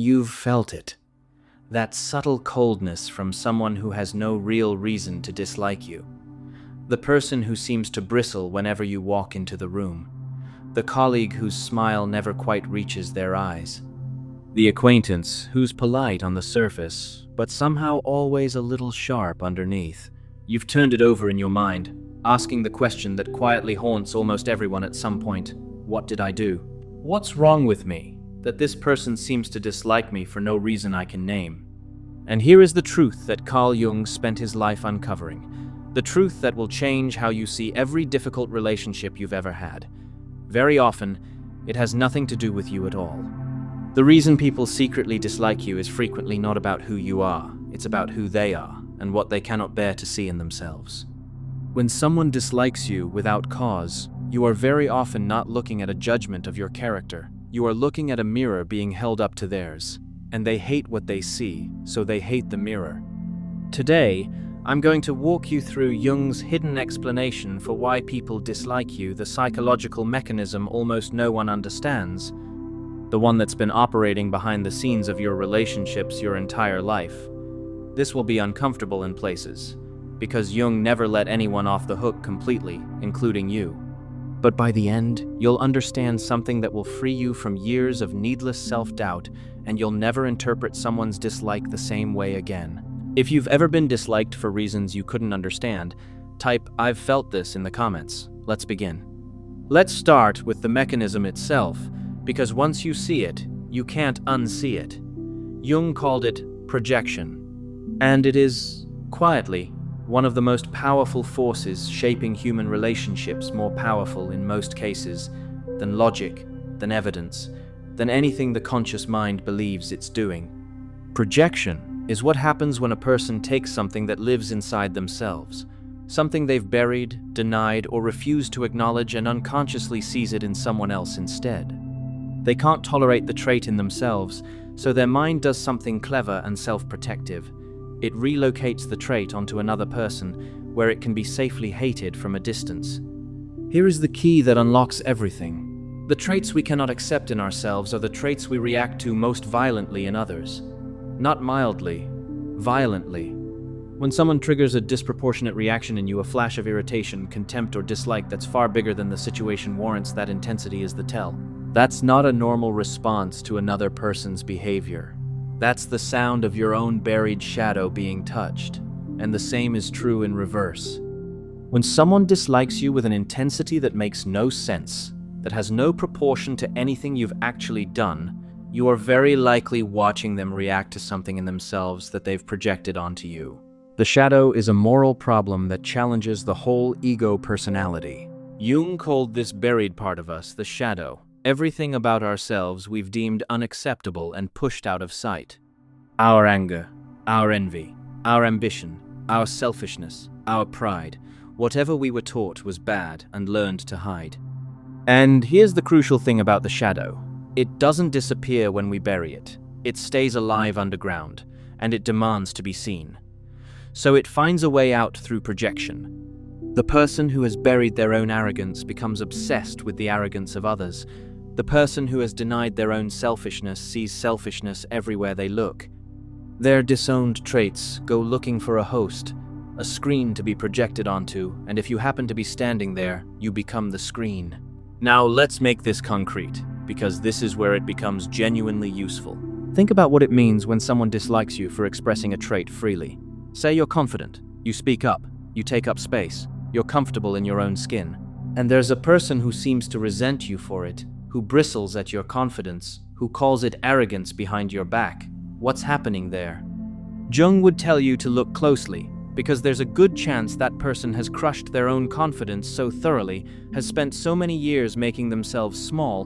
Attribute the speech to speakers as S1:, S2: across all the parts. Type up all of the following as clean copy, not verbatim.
S1: You've felt it. That subtle coldness from someone who has no real reason to dislike you. The person who seems to bristle whenever you walk into the room. The colleague whose smile never quite reaches their eyes. The acquaintance who's polite on the surface, but somehow always a little sharp underneath. You've turned it over in your mind, asking the question that quietly haunts almost everyone at some point. What did I do? What's wrong with me, that this person seems to dislike me for no reason I can name? And here is the truth that Carl Jung spent his life uncovering. The truth that will change how you see every difficult relationship you've ever had. Very often, it has nothing to do with you at all. The reason people secretly dislike you is frequently not about who you are, it's about who they are and what they cannot bear to see in themselves. When someone dislikes you without cause, you are very often not looking at a judgment of your character. You are looking at a mirror being held up to theirs, and they hate what they see, so they hate the mirror. Today, I'm going to walk you through Jung's hidden explanation for why people dislike you, the psychological mechanism almost no one understands, the one that's been operating behind the scenes of your relationships your entire life. This will be uncomfortable in places, because Jung never let anyone off the hook completely, including you. But by the end, you'll understand something that will free you from years of needless self-doubt, and you'll never interpret someone's dislike the same way again. If you've ever been disliked for reasons you couldn't understand, type "I've felt this" in the comments. Let's begin. Let's start with the mechanism itself, because once you see it, you can't unsee it. Jung called it projection, and it is, quietly, one of the most powerful forces shaping human relationships, more powerful in most cases than logic, than evidence, than anything the conscious mind believes it's doing. Projection is what happens when a person takes something that lives inside themselves, something they've buried, denied, or refused to acknowledge, and unconsciously sees it in someone else instead. They can't tolerate the trait in themselves, so their mind does something clever and self-protective. It relocates the trait onto another person, where it can be safely hated from a distance. Here is the key that unlocks everything. The traits we cannot accept in ourselves are the traits we react to most violently in others. Not mildly, violently. When someone triggers a disproportionate reaction in you, a flash of irritation, contempt, or dislike that's far bigger than the situation warrants, that intensity is the tell. That's not a normal response to another person's behavior. That's the sound of your own buried shadow being touched. And the same is true in reverse. When someone dislikes you with an intensity that makes no sense, that has no proportion to anything you've actually done, you are very likely watching them react to something in themselves that they've projected onto you. The shadow is a moral problem that challenges the whole ego personality. Jung called this buried part of us the shadow. Everything about ourselves we've deemed unacceptable and pushed out of sight. Our anger, our envy, our ambition, our selfishness, our pride, whatever we were taught was bad and learned to hide. And here's the crucial thing about the shadow. It doesn't disappear when we bury it. It stays alive underground, and it demands to be seen. So it finds a way out through projection. The person who has buried their own arrogance becomes obsessed with the arrogance of others. The person who has denied their own selfishness sees selfishness everywhere they look. Their disowned traits go looking for a host, a screen to be projected onto, and if you happen to be standing there, you become the screen. Now let's make this concrete, because this is where it becomes genuinely useful. Think about what it means when someone dislikes you for expressing a trait freely. Say you're confident, you speak up, you take up space, you're comfortable in your own skin. And there's a person who seems to resent you for it, who bristles at your confidence, who calls it arrogance behind your back. What's happening there? Jung would tell you to look closely, because there's a good chance that person has crushed their own confidence so thoroughly, has spent so many years making themselves small,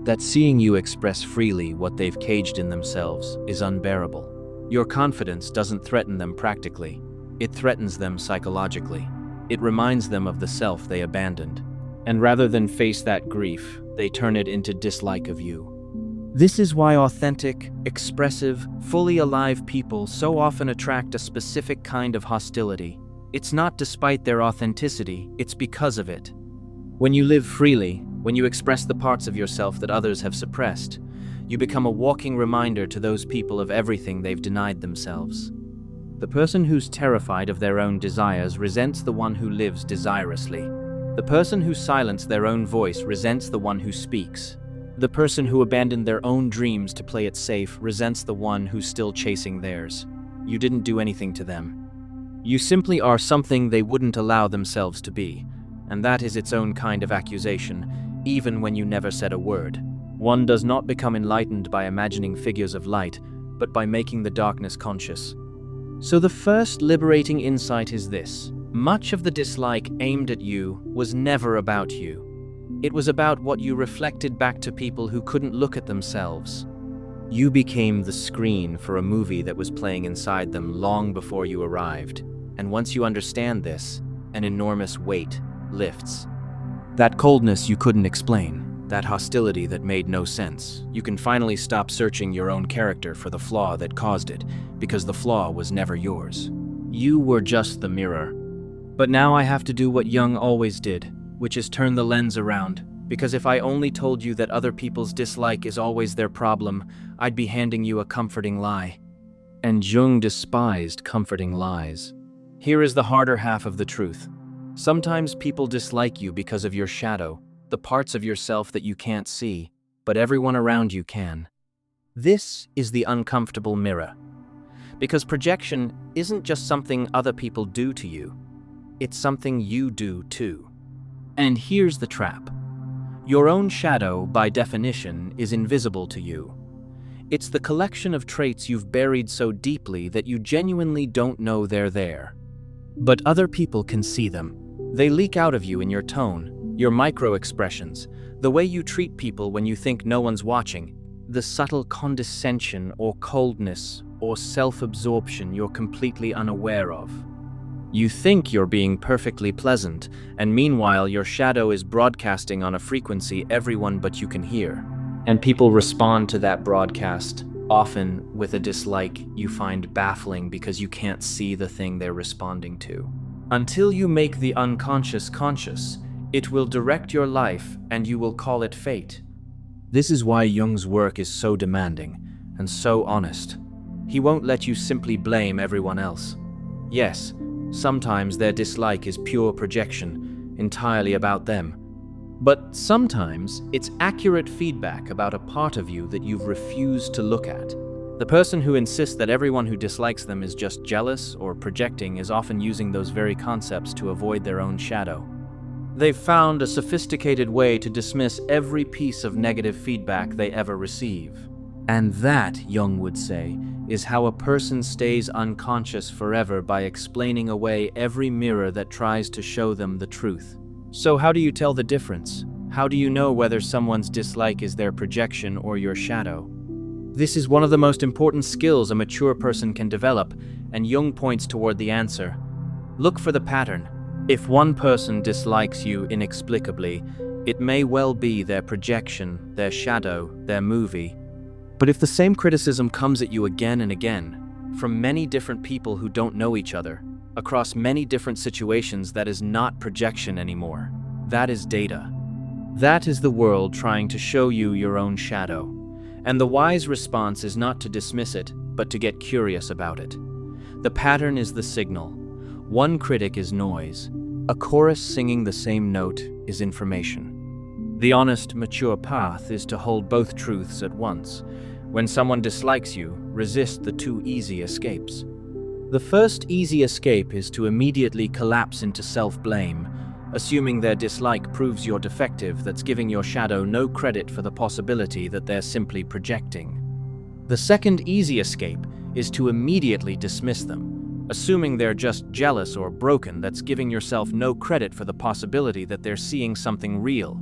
S1: that seeing you express freely what they've caged in themselves is unbearable. Your confidence doesn't threaten them practically, it threatens them psychologically. It reminds them of the self they abandoned. And rather than face that grief, they turn it into dislike of you. This is why authentic, expressive, fully alive people so often attract a specific kind of hostility. It's not despite their authenticity, it's because of it. When you live freely, when you express the parts of yourself that others have suppressed, You become a walking reminder to those people of everything they've denied themselves. The person who's terrified of their own desires resents the one who lives desirously. The person who silenced their own voice resents the one who speaks. The person who abandoned their own dreams to play it safe resents the one who's still chasing theirs. You didn't do anything to them. You simply are something they wouldn't allow themselves to be, and that is its own kind of accusation, even when you never said a word. One does not become enlightened by imagining figures of light, but by making the darkness conscious. So the first liberating insight is this: much of the dislike aimed at you was never about you. It was about what you reflected back to people who couldn't look at themselves. You became the screen for a movie that was playing inside them long before you arrived. And once you understand this, an enormous weight lifts. That coldness you couldn't explain, that hostility that made no sense, you can finally stop searching your own character for the flaw that caused it, because the flaw was never yours. You were just the mirror. But now I have to do what Jung always did, which is turn the lens around, because if I only told you that other people's dislike is always their problem, I'd be handing you a comforting lie. And Jung despised comforting lies. Here is the harder half of the truth. Sometimes people dislike you because of your shadow, the parts of yourself that you can't see, but everyone around you can. This is the uncomfortable mirror. Because projection isn't just something other people do to you, it's something you do too. And here's the trap. Your own shadow, by definition, is invisible to you. It's the collection of traits you've buried so deeply that you genuinely don't know they're there. But other people can see them. They leak out of you in your tone, your micro-expressions, the way you treat people when you think no one's watching, the subtle condescension or coldness or self-absorption you're completely unaware of. You think you're being perfectly pleasant, and meanwhile your shadow is broadcasting on a frequency everyone but you can hear. And people respond to that broadcast, often with a dislike you find baffling because you can't see the thing they're responding to. Until you make the unconscious conscious, it will direct your life and you will call it fate. This is why Jung's work is so demanding and so honest. He won't let you simply blame everyone else. Yes, sometimes their dislike is pure projection, entirely about them. But sometimes it's accurate feedback about a part of you that you've refused to look at. The person who insists that everyone who dislikes them is just jealous or projecting is often using those very concepts to avoid their own shadow. They've found a sophisticated way to dismiss every piece of negative feedback they ever receive. And that, Jung would say, is how a person stays unconscious forever, by explaining away every mirror that tries to show them the truth. So how do you tell the difference? How do you know whether someone's dislike is their projection or your shadow? This is one of the most important skills a mature person can develop, and Jung points toward the answer. Look for the pattern. If one person dislikes you inexplicably, it may well be their projection, their shadow, their movie. But if the same criticism comes at you again and again, from many different people who don't know each other, across many different situations, that is not projection anymore. That is data. That is the world trying to show you your own shadow. And the wise response is not to dismiss it, but to get curious about it. The pattern is the signal. One critic is noise. A chorus singing the same note is information. The honest, mature path is to hold both truths at once. When someone dislikes you, resist the two easy escapes. The first easy escape is to immediately collapse into self-blame, assuming their dislike proves you're defective, that's giving your shadow no credit for the possibility that they're simply projecting. The second easy escape is to immediately dismiss them, assuming they're just jealous or broken, that's giving yourself no credit for the possibility that they're seeing something real.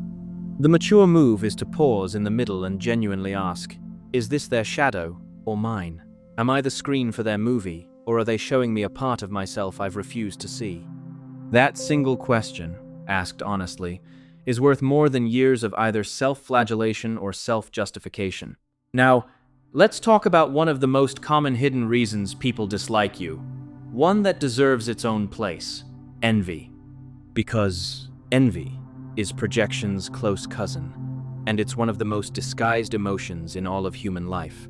S1: The mature move is to pause in the middle and genuinely ask, is this their shadow or mine? Am I the screen for their movie, or are they showing me a part of myself I've refused to see? That single question, asked honestly, is worth more than years of either self-flagellation or self-justification. Now, let's talk about one of the most common hidden reasons people dislike you. One that deserves its own place: envy. Because envy is projection's close cousin. and it's one of the most disguised emotions in all of human life.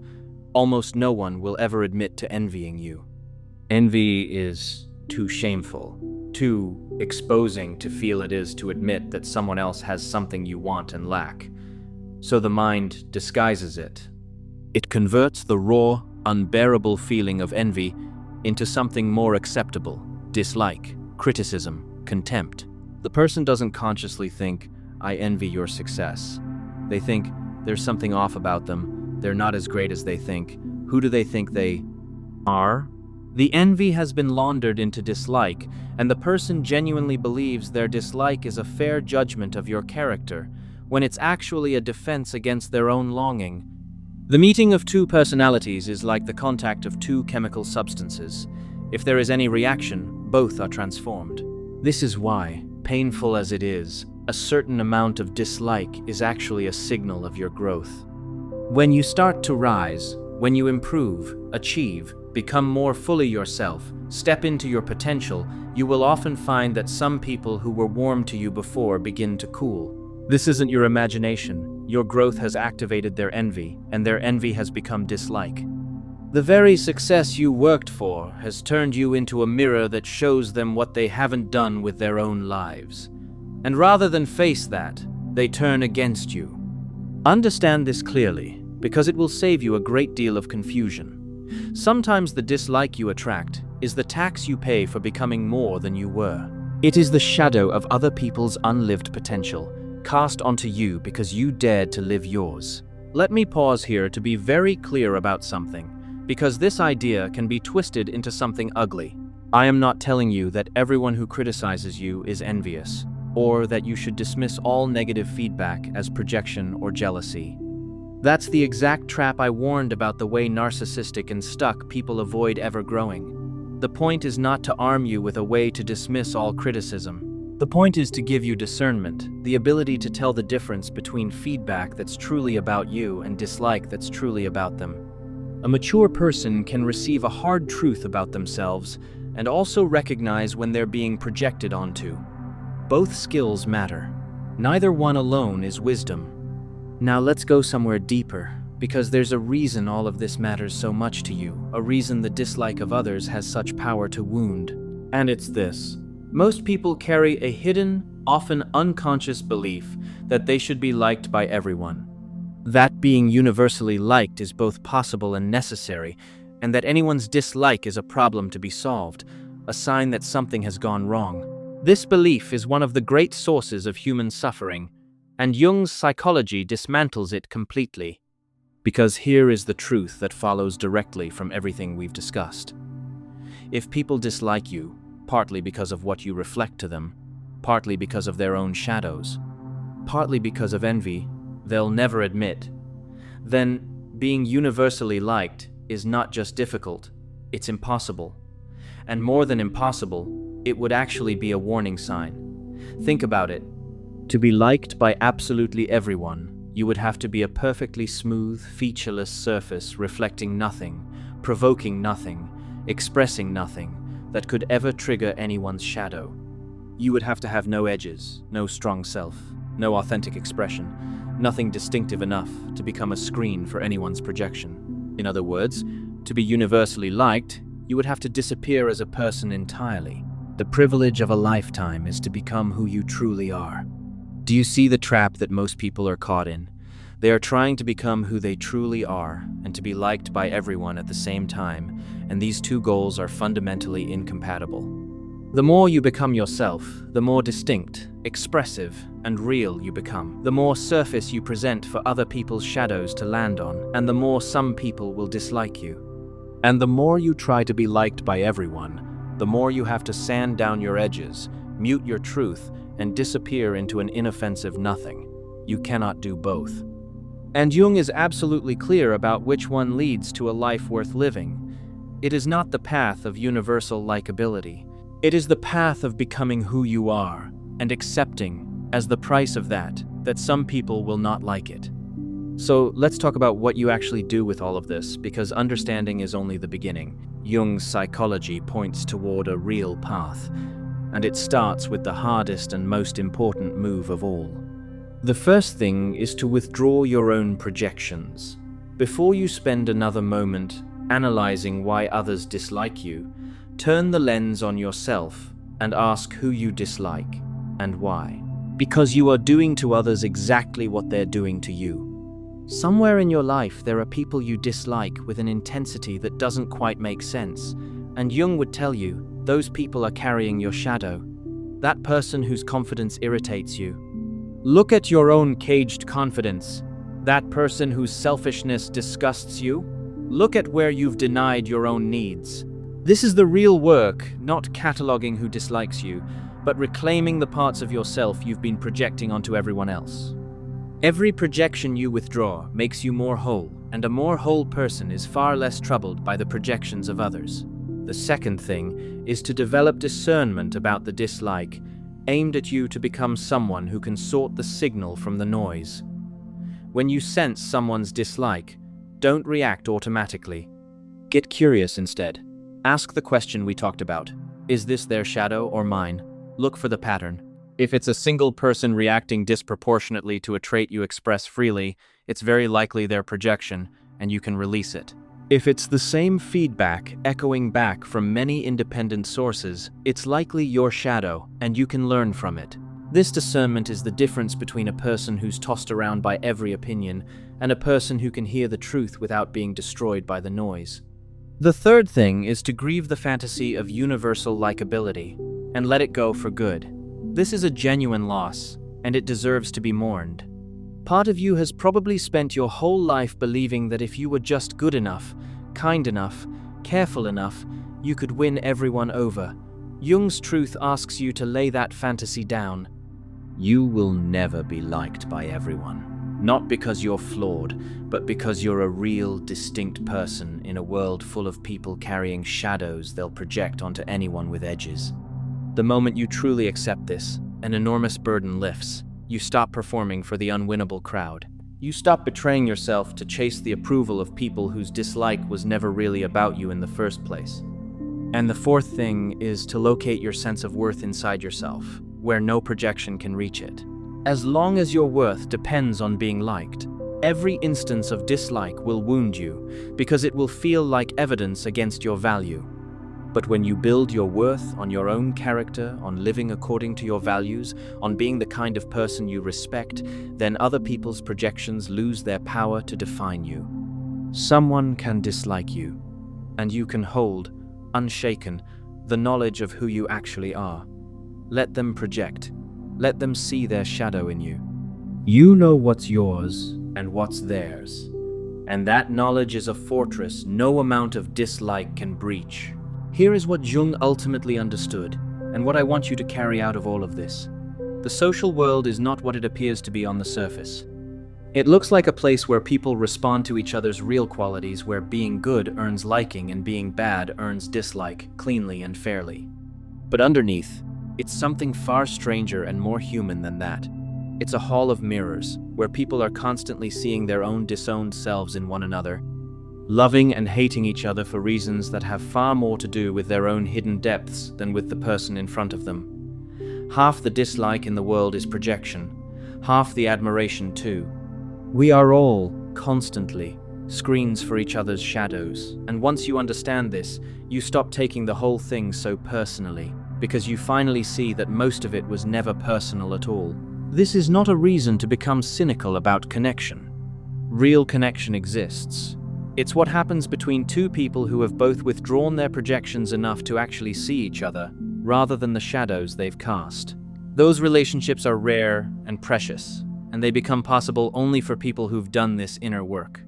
S1: Almost no one will ever admit to envying you. Envy is too shameful, too exposing to feel it is to admit that someone else has something you want and lack. So the mind disguises it. It converts the raw, unbearable feeling of envy into something more acceptable: dislike, criticism, contempt. The person doesn't consciously think, "I envy your success." They think, "There's something off about them. They're not as great as they think. Who do they think they are?" The envy has been laundered into dislike, and the person genuinely believes their dislike is a fair judgment of your character, when it's actually a defense against their own longing. The meeting of two personalities is like the contact of two chemical substances. If there is any reaction, both are transformed. This is why, painful as it is, a certain amount of dislike is actually a signal of your growth. When you start to rise, when you improve, achieve, become more fully yourself, step into your potential, you will often find that some people who were warm to you before begin to cool. This isn't your imagination. Your growth has activated their envy, and their envy has become dislike. The very success you worked for has turned you into a mirror that shows them what they haven't done with their own lives. And rather than face that, they turn against you. Understand this clearly, because it will save you a great deal of confusion. Sometimes the dislike you attract is the tax you pay for becoming more than you were. It is the shadow of other people's unlived potential, cast onto you because you dared to live yours. Let me pause here to be very clear about something, because this idea can be twisted into something ugly. I am not telling you that everyone who criticizes you is envious, or that you should dismiss all negative feedback as projection or jealousy. That's the exact trap I warned about, the way narcissistic and stuck people avoid ever growing. The point is not to arm you with a way to dismiss all criticism. The point is to give you discernment, the ability to tell the difference between feedback that's truly about you and dislike that's truly about them. A mature person can receive a hard truth about themselves and also recognize when they're being projected onto. Both skills matter. Neither one alone is wisdom. Now let's go somewhere deeper, because there's a reason all of this matters so much to you, a reason the dislike of others has such power to wound. And it's this. Most people carry a hidden, often unconscious belief that they should be liked by everyone. That being universally liked is both possible and necessary, and that anyone's dislike is a problem to be solved, a sign that something has gone wrong. This belief is one of the great sources of human suffering, and Jung's psychology dismantles it completely. Because here is the truth that follows directly from everything we've discussed. If people dislike you, partly because of what you reflect to them, partly because of their own shadows, partly because of envy they'll never admit, then being universally liked is not just difficult, it's impossible. And more than impossible, it would actually be a warning sign. Think about it. To be liked by absolutely everyone, you would have to be a perfectly smooth, featureless surface reflecting nothing, provoking nothing, expressing nothing that could ever trigger anyone's shadow. You would have to have no edges, no strong self, no authentic expression, nothing distinctive enough to become a screen for anyone's projection. In other words, to be universally liked, you would have to disappear as a person entirely. The privilege of a lifetime is to become who you truly are. Do you see the trap that most people are caught in? They are trying to become who they truly are and to be liked by everyone at the same time, and these two goals are fundamentally incompatible. The more you become yourself, the more distinct, expressive, and real you become. The more surface you present for other people's shadows to land on, and the more some people will dislike you. And the more you try to be liked by everyone, the more you have to sand down your edges, mute your truth, and disappear into an inoffensive nothing. You cannot do both. And Jung is absolutely clear about which one leads to a life worth living. It is not the path of universal likability. It is the path of becoming who you are and accepting, as the price of that some people will not like it. So let's talk about what you actually do with all of this, because understanding is only the beginning. Jung's psychology points toward a real path, and it starts with the hardest and most important move of all. The first thing is to withdraw your own projections. Before you spend another moment analyzing why others dislike you, turn the lens on yourself and ask who you dislike and why. Because you are doing to others exactly what they're doing to you. Somewhere in your life, there are people you dislike with an intensity that doesn't quite make sense. And Jung would tell you, those people are carrying your shadow. That person whose confidence irritates you. Look at your own caged confidence. That person whose selfishness disgusts you. Look at where you've denied your own needs. This is the real work, not cataloging who dislikes you, but reclaiming the parts of yourself you've been projecting onto everyone else. Every projection you withdraw makes you more whole, and a more whole person is far less troubled by the projections of others. The second thing is to develop discernment about the dislike, aimed at you to become someone who can sort the signal from the noise. When you sense someone's dislike, don't react automatically. Get curious instead. Ask the question we talked about. Is this their shadow or mine? Look for the pattern. If it's a single person reacting disproportionately to a trait you express freely, it's very likely their projection, and you can release it. If it's the same feedback echoing back from many independent sources, it's likely your shadow, and you can learn from it. This discernment is the difference between a person who's tossed around by every opinion and a person who can hear the truth without being destroyed by the noise. The third thing is to grieve the fantasy of universal likability and let it go for good. This is a genuine loss, and it deserves to be mourned. Part of you has probably spent your whole life believing that if you were just good enough, kind enough, careful enough, you could win everyone over. Jung's truth asks you to lay that fantasy down. You will never be liked by everyone. Not because you're flawed, but because you're a real, distinct person in a world full of people carrying shadows they'll project onto anyone with edges. The moment you truly accept this, an enormous burden lifts. You stop performing for the unwinnable crowd. You stop betraying yourself to chase the approval of people whose dislike was never really about you in the first place. And the fourth thing is to locate your sense of worth inside yourself, where no projection can reach it. As long as your worth depends on being liked, every instance of dislike will wound you because it will feel like evidence against your value. But when you build your worth on your own character, on living according to your values, on being the kind of person you respect, then other people's projections lose their power to define you. Someone can dislike you, and you can hold, unshaken, the knowledge of who you actually are. Let them project. Let them see their shadow in you. You know what's yours and what's theirs, and that knowledge is a fortress no amount of dislike can breach. Here is what Jung ultimately understood, and what I want you to carry out of all of this. The social world is not what it appears to be on the surface. It looks like a place where people respond to each other's real qualities, where being good earns liking and being bad earns dislike, cleanly and fairly. But underneath, it's something far stranger and more human than that. It's a hall of mirrors, where people are constantly seeing their own disowned selves in one another, loving and hating each other for reasons that have far more to do with their own hidden depths than with the person in front of them. Half the dislike in the world is projection, half the admiration too. We are all, constantly, screens for each other's shadows, and once you understand this, you stop taking the whole thing so personally, because you finally see that most of it was never personal at all. This is not a reason to become cynical about connection. Real connection exists. It's what happens between two people who have both withdrawn their projections enough to actually see each other, rather than the shadows they've cast. Those relationships are rare and precious, and they become possible only for people who've done this inner work.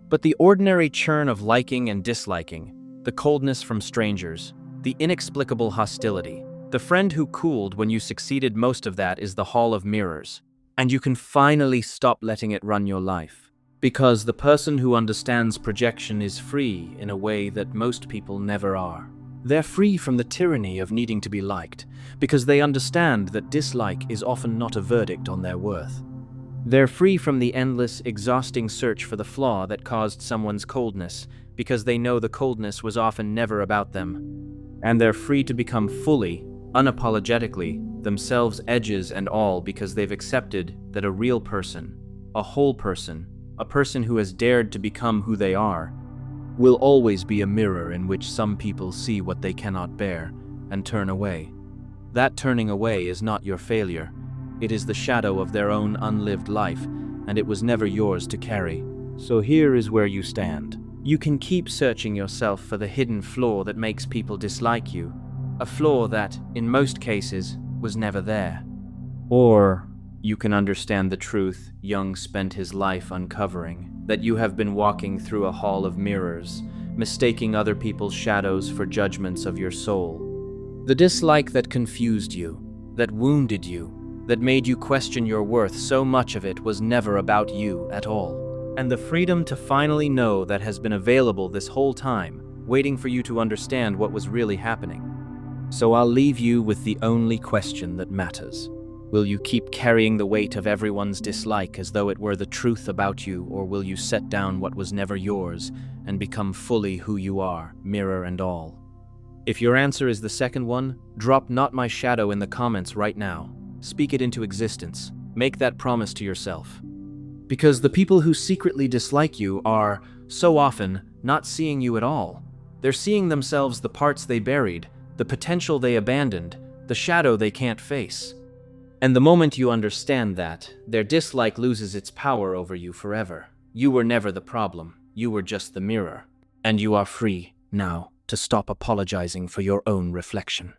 S1: But the ordinary churn of liking and disliking, the coldness from strangers, the inexplicable hostility, the friend who cooled when you succeeded, most of that is the hall of mirrors. And you can finally stop letting it run your life. Because the person who understands projection is free in a way that most people never are. They're free from the tyranny of needing to be liked, because they understand that dislike is often not a verdict on their worth. They're free from the endless, exhausting search for the flaw that caused someone's coldness, because they know the coldness was often never about them. And they're free to become fully, unapologetically, themselves, edges and all, because they've accepted that a real person, a whole person, a person who has dared to become who they are, will always be a mirror in which some people see what they cannot bear and turn away. That turning away is not your failure. It is the shadow of their own unlived life, and it was never yours to carry. So here is where you stand. You can keep searching yourself for the hidden flaw that makes people dislike you, a flaw that, in most cases, was never there. Or you can understand the truth Jung spent his life uncovering, that you have been walking through a hall of mirrors, mistaking other people's shadows for judgments of your soul. The dislike that confused you, that wounded you, that made you question your worth, so much of it was never about you at all. And the freedom to finally know that has been available this whole time, waiting for you to understand what was really happening. So I'll leave you with the only question that matters. Will you keep carrying the weight of everyone's dislike as though it were the truth about you, or will you set down what was never yours and become fully who you are, mirror and all? If your answer is the second one, drop "not my shadow" in the comments right now. Speak it into existence. Make that promise to yourself. Because the people who secretly dislike you are, so often, not seeing you at all. They're seeing themselves, the parts they buried, the potential they abandoned, the shadow they can't face. And the moment you understand that, their dislike loses its power over you forever. You were never the problem. You were just the mirror. And you are free, now, to stop apologizing for your own reflection.